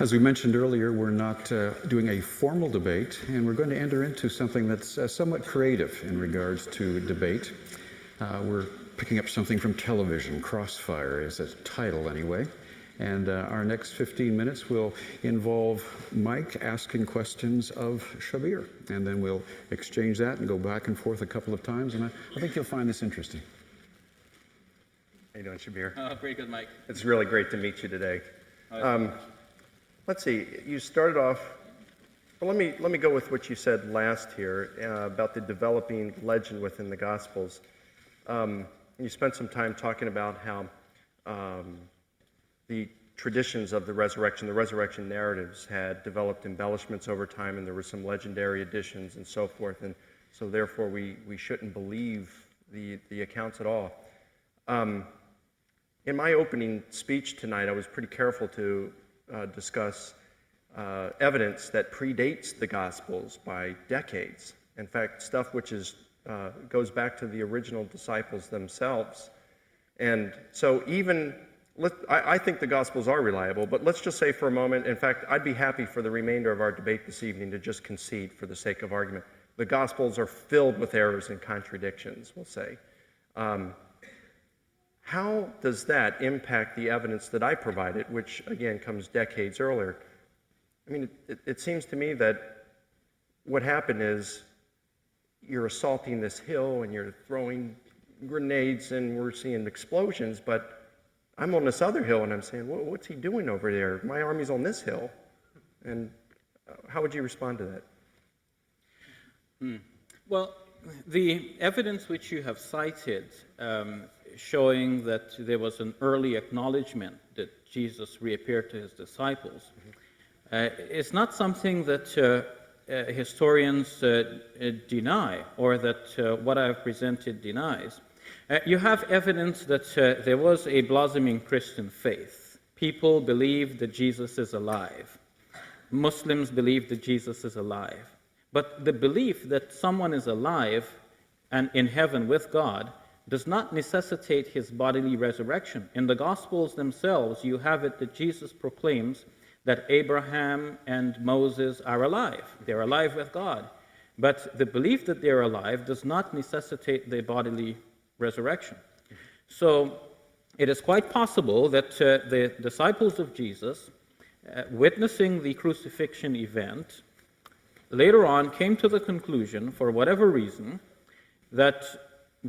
As we mentioned earlier, we're not doing a formal debate, and we're going to enter into something that's somewhat creative in regards to debate. We're picking up something from television. Crossfire is a title anyway. And our next 15 minutes will involve Mike asking questions of Shebir. And then we'll exchange that and go back and forth a couple of times. And I think you'll find this interesting. How you doing, Shebir? Pretty good, Mike. It's really great to meet you today. Let's see, you started off, well, let me go with what you said last here about the developing legend within the Gospels. You spent some time talking about how the traditions of the resurrection narratives had developed embellishments over time, and there were some legendary additions and so forth, and so therefore we shouldn't believe the accounts at all. In my opening speech tonight, I was pretty careful to discuss evidence that predates the Gospels by decades. In fact, stuff which goes back to the original disciples themselves. And so I think the Gospels are reliable, but let's just say for a moment, in fact, I'd be happy for the remainder of our debate this evening to just concede for the sake of argument. The Gospels are filled with errors and contradictions, we'll say. How does that impact the evidence that I provided, which again comes decades earlier? I mean, it seems to me that what happened is you're assaulting this hill and you're throwing grenades and we're seeing explosions, but I'm on this other hill and I'm saying, what's he doing over there? My army's on this hill. And how would you respond to that? Well, the evidence which you have cited showing that there was an early acknowledgement that Jesus reappeared to his disciples is not something that historians deny, or that what I have presented denies. You have evidence that there was a blossoming Christian faith. People believe that Jesus is alive. Muslims believe that Jesus is alive. But the belief that someone is alive and in heaven with God does not necessitate his bodily resurrection. In the Gospels themselves, you have it that Jesus proclaims that Abraham and Moses are alive. They're alive with God. But the belief that they're alive does not necessitate their bodily resurrection. So it is quite possible that the disciples of Jesus, witnessing the crucifixion event, later on came to the conclusion, for whatever reason, that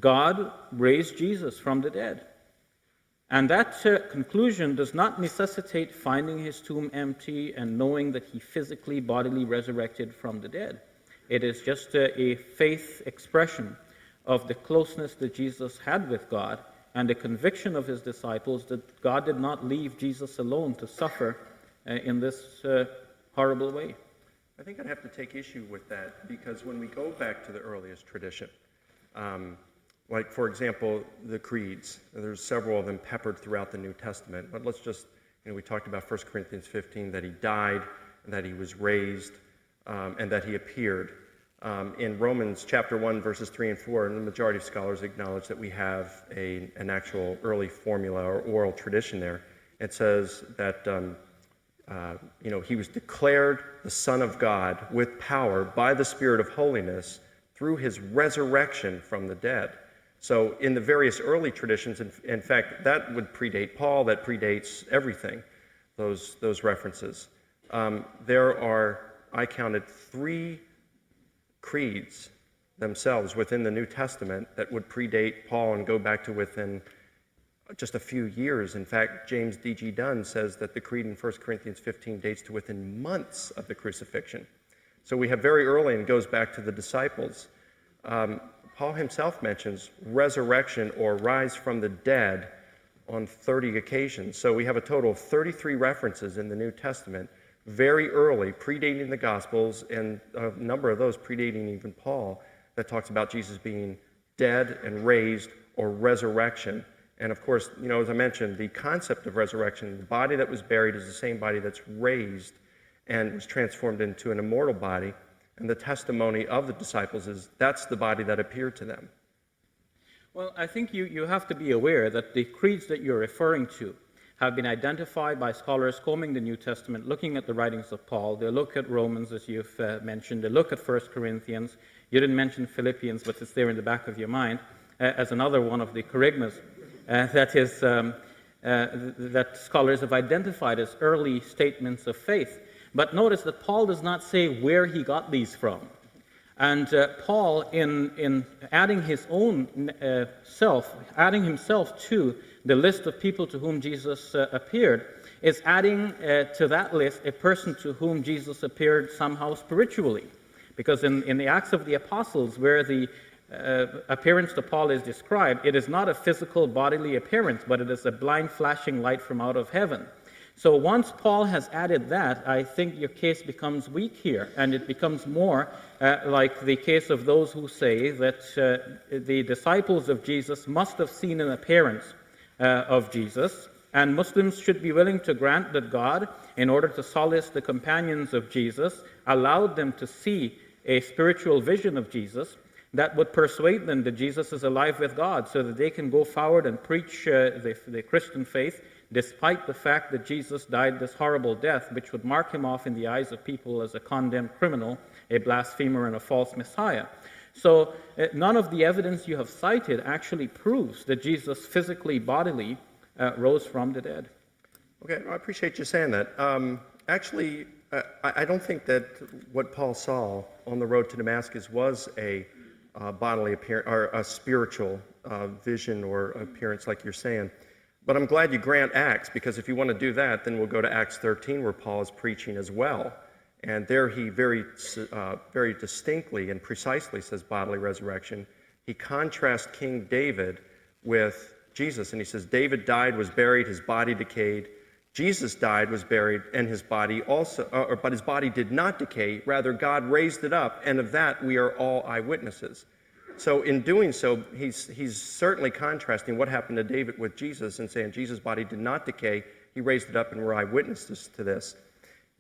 God raised Jesus from the dead. And that conclusion does not necessitate finding his tomb empty and knowing that he physically, bodily resurrected from the dead. It is just a faith expression of the closeness that Jesus had with God and the conviction of his disciples that God did not leave Jesus alone to suffer in this horrible way. I think I'd have to take issue with that, because when we go back to the earliest tradition, like, for example, the creeds, there's several of them peppered throughout the New Testament, but let's just, we talked about 1 Corinthians 15, that he died, and that he was raised, and that he appeared. In Romans chapter 1, verses 3 and 4, and the majority of scholars acknowledge that we have an actual early formula or oral tradition there. It says that he was declared the Son of God with power by the Spirit of holiness through his resurrection from the dead. So in the various early traditions, in fact, that would predate Paul, that predates everything, those references. There are, I counted, 3 creeds themselves within the New Testament that would predate Paul and go back to within just a few years. In fact, James D.G. Dunn says that the creed in 1 Corinthians 15 dates to within months of the crucifixion. So we have very early, and goes back to the disciples. Paul himself mentions resurrection or rise from the dead on 30 occasions. So we have a total of 33 references in the New Testament, very early, predating the Gospels, and a number of those predating even Paul, that talks about Jesus being dead and raised, or resurrection. And of course, as I mentioned, the concept of resurrection, the body that was buried is the same body that's raised and was transformed into an immortal body. And the testimony of the disciples is that's the body that appeared to them. Well, I think you have to be aware that the creeds that you're referring to, have been identified by scholars combing the New Testament, looking at the writings of Paul. They look at Romans, as you've mentioned. They look at 1 Corinthians. You didn't mention Philippians, but it's there in the back of your mind as another one of the kerygmas that scholars have identified as early statements of faith. But notice that Paul does not say where he got these from. And Paul, in adding his own adding himself to the list of people to whom Jesus appeared, is adding to that list a person to whom Jesus appeared somehow spiritually. Because in the Acts of the Apostles, where the appearance to Paul is described, it is not a physical bodily appearance, but it is a blind flashing light from out of heaven. So once Paul has added that, I think your case becomes weak here, and it becomes more like the case of those who say that the disciples of Jesus must have seen an appearance of Jesus, and Muslims should be willing to grant that God, in order to solace the companions of Jesus, allowed them to see a spiritual vision of Jesus that would persuade them that Jesus is alive with God, so that they can go forward and preach the Christian faith, despite the fact that Jesus died this horrible death, which would mark him off in the eyes of people as a condemned criminal, a blasphemer, and a false Messiah. So none of the evidence you have cited actually proves that Jesus physically, bodily, rose from the dead. Okay, I appreciate you saying that. Actually, I don't think that what Paul saw on the road to Damascus was a bodily appearance or a spiritual vision or appearance like you're saying. But I'm glad you grant Acts, because if you want to do that, then we'll go to Acts 13, where Paul is preaching as well. And there he very distinctly and precisely says bodily resurrection. He contrasts King David with Jesus, and he says, David died, was buried, his body decayed. Jesus died, was buried, and his body also, but his body did not decay. Rather, God raised it up, and of that we are all eyewitnesses. So in doing so, he's certainly contrasting what happened to David with Jesus and saying Jesus' body did not decay. He raised it up, and we're eyewitnesses to this.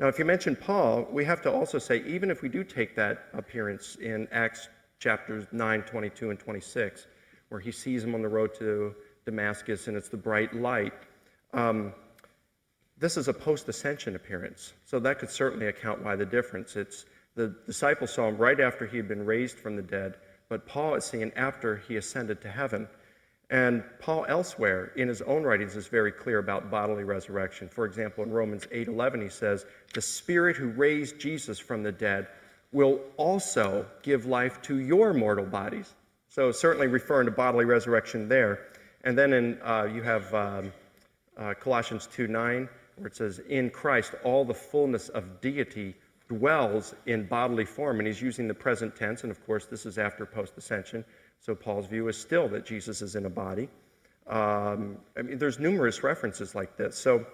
Now, if you mention Paul, we have to also say, even if we do take that appearance in Acts chapters 9, 22, and 26, where he sees him on the road to Damascus, and it's the bright light, this is a post-ascension appearance. So that could certainly account why the difference. It's the disciples saw him right after he had been raised from the dead, but Paul is seen after he ascended to heaven. And Paul elsewhere in his own writings is very clear about bodily resurrection. For example, in Romans 8:11, he says, the Spirit who raised Jesus from the dead will also give life to your mortal bodies. So certainly referring to bodily resurrection there. And then you have Colossians 2:9, where it says, in Christ all the fullness of deity dwells in bodily form, and he's using the present tense, and of course this is after post-ascension, so Paul's view is still that Jesus is in a body. There's numerous references like this, so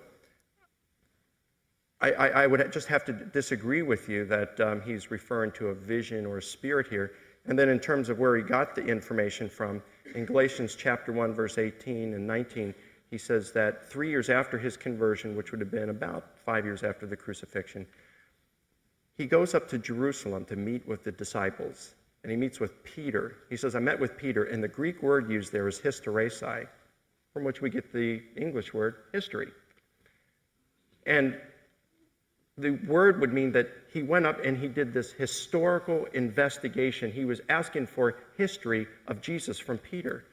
I would just have to disagree with you that he's referring to a vision or a spirit here. And then in terms of where he got the information from, in Galatians chapter 1, verse 18 and 19, he says that 3 years after his conversion, which would have been about 5 years after the crucifixion, he goes up to Jerusalem to meet with the disciples, and he meets with Peter. He says, I met with Peter, and the Greek word used there is hysteresis, from which we get the English word history. And the word would mean that he went up and he did this historical investigation. He was asking for history of Jesus from Peter.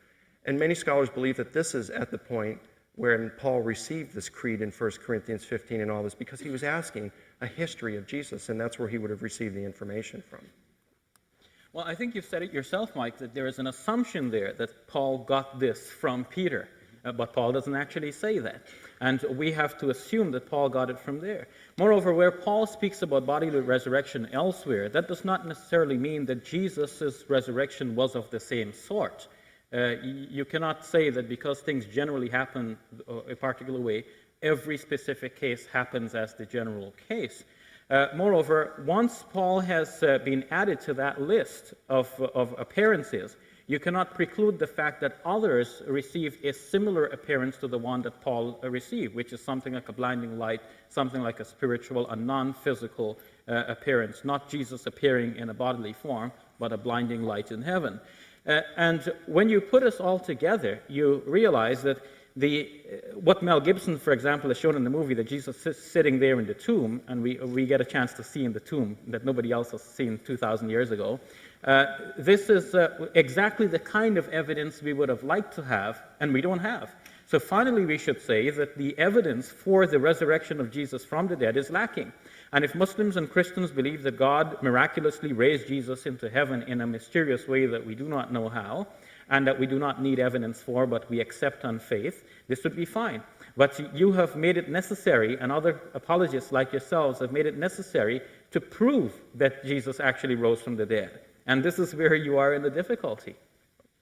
And many scholars believe that this is at the point when Paul received this creed in 1 Corinthians 15 and all this, because he was asking a history of Jesus, and that's where he would have received the information from. Well, I think you've said it yourself, Mike, that there is an assumption there that Paul got this from Peter, but Paul doesn't actually say that. And we have to assume that Paul got it from there. Moreover, where Paul speaks about bodily resurrection elsewhere, that does not necessarily mean that Jesus' resurrection was of the same sort. You cannot say that because things generally happen a particular way, every specific case happens as the general case. Moreover, once Paul has been added to that list of appearances, you cannot preclude the fact that others received a similar appearance to the one that Paul received, which is something like a blinding light, something like a spiritual, a non-physical appearance, not Jesus appearing in a bodily form, but a blinding light in heaven. And when you put us all together, you realize that what Mel Gibson, for example, has shown in the movie, that Jesus is sitting there in the tomb, and we get a chance to see in the tomb that nobody else has seen 2,000 years ago. This is exactly the kind of evidence we would have liked to have, and we don't have. So finally, we should say that the evidence for the resurrection of Jesus from the dead is lacking. And if Muslims and Christians believe that God miraculously raised Jesus into heaven in a mysterious way that we do not know how, and that we do not need evidence for, but we accept on faith, this would be fine. But you have made it necessary, and other apologists like yourselves have made it necessary to prove that Jesus actually rose from the dead. And this is where you are in the difficulty.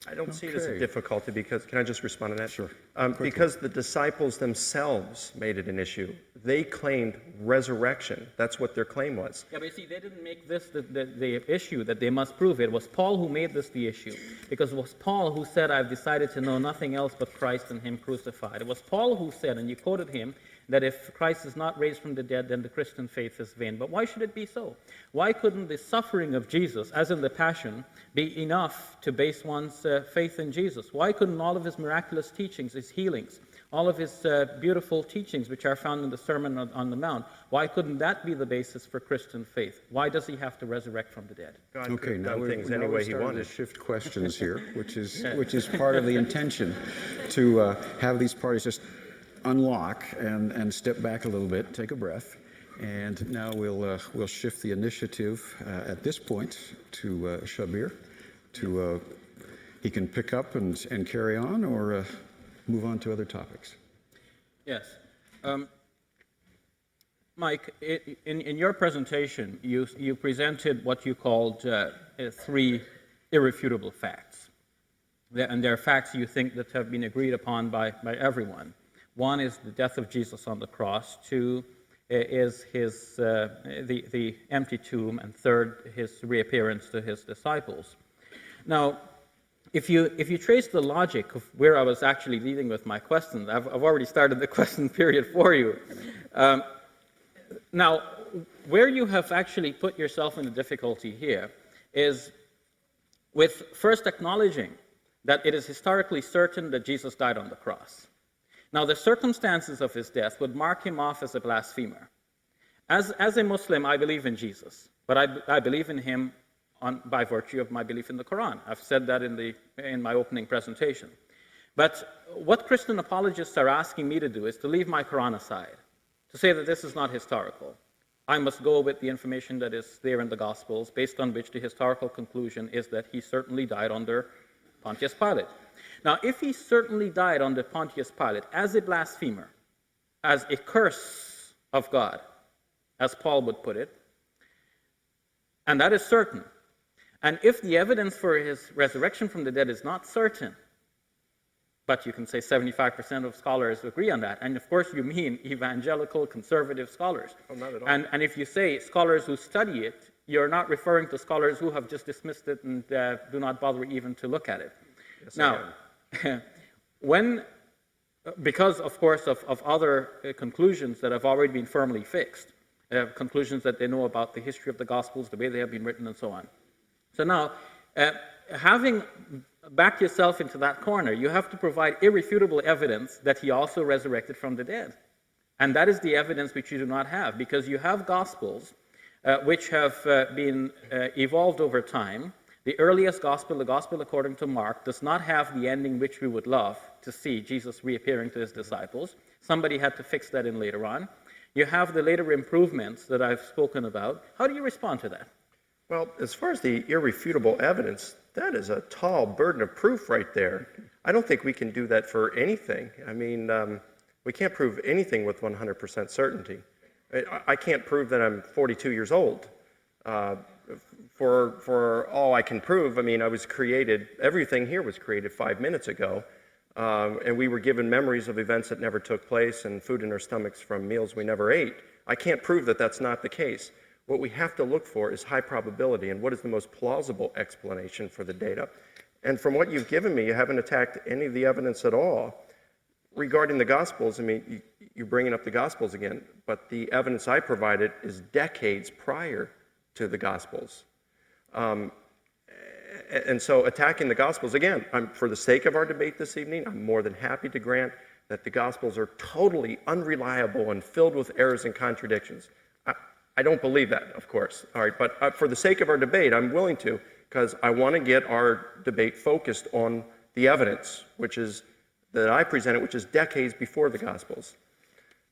I don't see it as a difficulty because, can I just respond to that? Sure. Because the disciples themselves made it an issue. They claimed resurrection. That's what their claim was. Yeah, but you see, they didn't make this the issue that they must prove. It was Paul who made this the issue. Because it was Paul who said, I've decided to know nothing else but Christ and Him crucified. It was Paul who said, and you quoted him, that if Christ is not raised from the dead, then the Christian faith is vain. But why should it be so? Why couldn't the suffering of Jesus, as in the Passion, be enough to base one's faith in Jesus? Why couldn't all of His miraculous teachings, His healings, all of His beautiful teachings which are found in the Sermon on the Mount, why couldn't that be the basis for Christian faith? Why does He have to resurrect from the dead? God Okay, could now have done things any way He starting wanted. to shift questions here, which is part of the intention, to have these parties just unlock and step back a little bit, take a breath, and now we'll shift the initiative at this point to Shebir. He can pick up and carry on, or move on to other topics. Yes. Mike, in your presentation, you presented what you called 3 irrefutable facts. And they're facts you think that have been agreed upon by everyone. 1 is the death of Jesus on the cross. 2 is the empty tomb. And 3rd, His reappearance to His disciples. Now, if you trace the logic of where I was actually leading with my questions, I've already started the question period for you. Now, where you have actually put yourself in a difficulty here is with first acknowledging that it is historically certain that Jesus died on the cross. Now, the circumstances of His death would mark Him off as a blasphemer. As a Muslim, I believe in Jesus, but I believe in Him by virtue of my belief in the Quran. I've said that in my opening presentation. But what Christian apologists are asking me to do is to leave my Quran aside, to say that this is not historical. I must go with the information that is there in the Gospels, based on which the historical conclusion is that He certainly died under Pontius Pilate. Now, if He certainly died under Pontius Pilate as a blasphemer, as a curse of God, as Paul would put it, and that is certain, and if the evidence for His resurrection from the dead is not certain, but you can say 75% of scholars agree on that, and of course you mean evangelical conservative scholars. Oh, not at all. And if you say scholars who study it, you're not referring to scholars who have just dismissed it and do not bother even to look at it. Yes, Now, because of course of other conclusions that have already been firmly fixed, conclusions that they know about the history of the Gospels, the way they have been written, and so on. So now, having backed yourself into that corner, you have to provide irrefutable evidence that He also resurrected from the dead. And that is the evidence which you do not have, because you have Gospels which have been evolved over time. The earliest Gospel, the Gospel according to Mark, does not have the ending which we would love to see, Jesus reappearing to His disciples. Somebody had to fix that in later on. You have the later improvements that I've spoken about. How do you respond to that? Well, as far as the irrefutable evidence, that is a tall burden of proof right there. I don't think we can do that for anything. I mean, we can't prove anything with 100% certainty. I can't prove that I'm 42 years old. For all I can prove, I mean, I was created, everything here was created 5 minutes ago, and we were given memories of events that never took place and food in our stomachs from meals we never ate. I can't prove that that's not the case. What we have to look for is high probability and what is the most plausible explanation for the data. And from what you've given me, you haven't attacked any of the evidence at all. Regarding the Gospels, I mean, you're bringing up the Gospels again, but the evidence I provided is decades prior to the Gospels. And so attacking the Gospels, again, for the sake of our debate this evening, I'm more than happy to grant that the Gospels are totally unreliable and filled with errors and contradictions. I don't believe that, of course. All right, but for the sake of our debate, I'm willing to, because I want to get our debate focused on the evidence, that I presented, which is decades before the Gospels.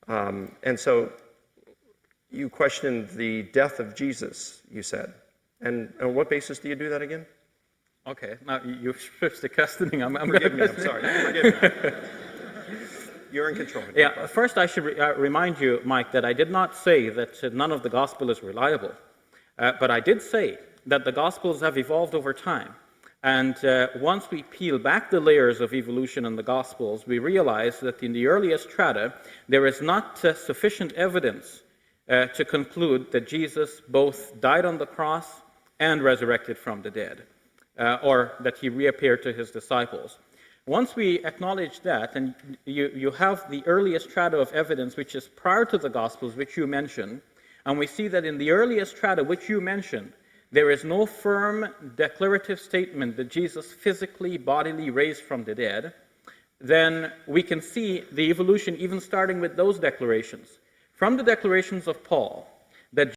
And so you questioned the death of Jesus, you said. And on what basis do you do that again? Okay, now you switched the questioning. Forgive me, I'm sorry. Forgive me. You're in control. Yeah, first I should remind you, Mike, that I did not say that none of the gospel is reliable. But I did say that the Gospels have evolved over time. And once we peel back the layers of evolution in the Gospels, we realize that in the earliest strata, there is not sufficient evidence to conclude that Jesus both died on the cross and resurrected from the dead, or that he reappeared to his disciples. Once we acknowledge that, and you have the earliest strata of evidence, which is prior to the Gospels, which you mentioned, and we see that in the earliest strata, which you mentioned, there is no firm declarative statement that Jesus physically, bodily raised from the dead, then we can see the evolution even starting with those declarations. From the declarations of Paul,